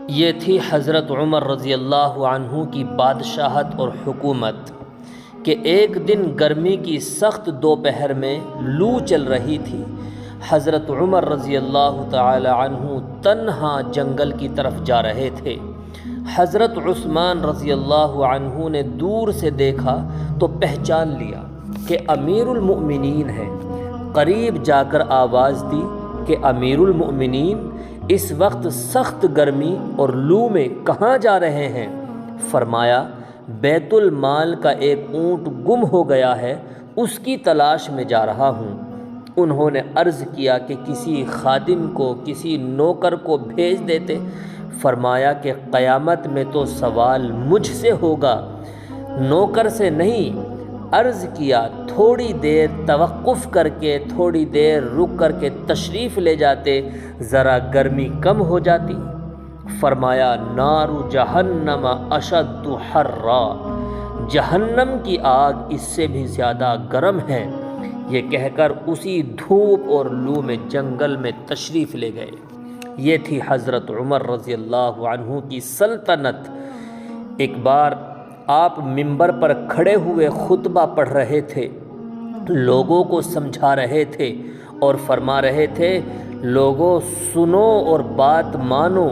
یہ تھی حضرت عمر رضی اللہ عنہ کی بادشاہت اور حکومت کہ ایک دن گرمی کی سخت دوپہر میں لو چل رہی تھی۔ حضرت عمر رضی اللہ تعالی عنہ تنہا جنگل کی طرف جا رہے تھے۔ حضرت عثمان رضی اللہ عنہ نے دور سے دیکھا تو پہچان لیا کہ امیر المؤمنین ہے۔ قریب جا کر آواز دی کہ امیر المؤمنین اس وقت سخت گرمی اور لو میں کہاں جا رہے ہیں؟ فرمایا بیت المال کا ایک اونٹ گم ہو گیا ہے، اس کی تلاش میں جا رہا ہوں۔ انہوں نے عرض کیا کہ کسی خادم کو، کسی نوکر کو بھیج دیتے۔ فرمایا کہ قیامت میں تو سوال مجھ سے ہوگا، نوکر سے نہیں۔ عرض کیا تھوڑی دیر توقف کر کے، تھوڑی دیر رک کر کے تشریف لے جاتے، ذرا گرمی کم ہو جاتی۔ فرمایا نار جہنم اشد حرا، جہنم کی آگ اس سے بھی زیادہ گرم ہے۔ یہ کہہ کر اسی دھوپ اور لو میں جنگل میں تشریف لے گئے۔ یہ تھی حضرت عمر رضی اللہ عنہ کی سلطنت۔ ایک بار آپ منبر پر کھڑے ہوئے خطبہ پڑھ رہے تھے، لوگوں کو سمجھا رہے تھے اور فرما رہے تھے لوگوں سنو اور بات مانو۔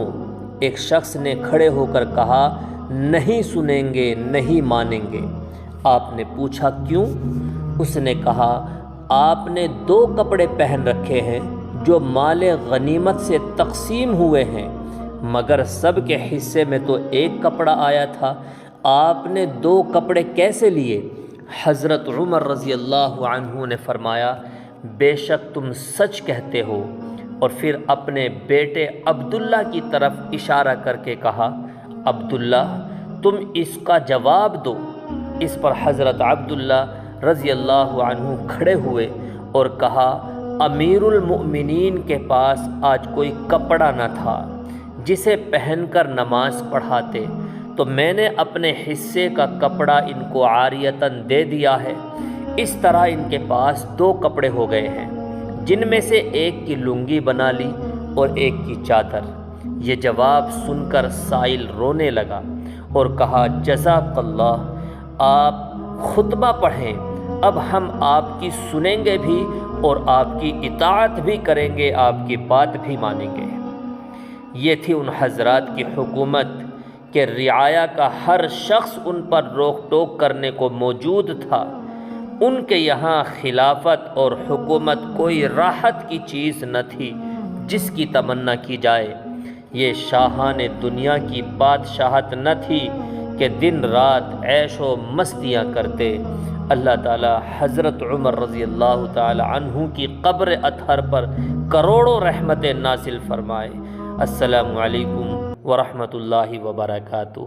ایک شخص نے کھڑے ہو کر کہا نہیں سنیں گے، نہیں مانیں گے۔ آپ نے پوچھا کیوں؟ اس نے کہا آپ نے 2 کپڑے پہن رکھے ہیں جو مال غنیمت سے تقسیم ہوئے ہیں، مگر سب کے حصے میں تو 1 کپڑا آیا تھا، آپ نے 2 کپڑے کیسے لیے؟ حضرت عمر رضی اللہ عنہ نے فرمایا بے شک تم سچ کہتے ہو، اور پھر اپنے بیٹے عبداللہ کی طرف اشارہ کر کے کہا عبداللہ تم اس کا جواب دو۔ اس پر حضرت عبداللہ رضی اللہ عنہ کھڑے ہوئے اور کہا امیر المؤمنین کے پاس آج کوئی کپڑا نہ تھا جسے پہن کر نماز پڑھاتے، تو میں نے اپنے حصے کا کپڑا ان کو عاریتاً دے دیا ہے۔ اس طرح ان کے پاس 2 کپڑے ہو گئے ہیں، جن میں سے ایک کی لنگی بنا لی اور ایک کی چادر۔ یہ جواب سن کر سائل رونے لگا اور کہا جزاک اللہ، آپ خطبہ پڑھیں، اب ہم آپ کی سنیں گے بھی اور آپ کی اطاعت بھی کریں گے، آپ کی بات بھی مانیں گے۔ یہ تھی ان حضرات کی حکومت کہ رعایا کا ہر شخص ان پر روک ٹوک کرنے کو موجود تھا۔ ان کے یہاں خلافت اور حکومت کوئی راحت کی چیز نہ تھی جس کی تمنا کی جائے۔ یہ شاہان دنیا کی بادشاہت نہ تھی کہ دن رات عیش و مستیاں کرتے۔ اللہ تعالی حضرت عمر رضی اللہ تعالی عنہ کی قبر اطہر پر کروڑوں رحمتیں نازل فرمائے۔ السلام علیکم ورحمۃ اللہ وبرکاتہ۔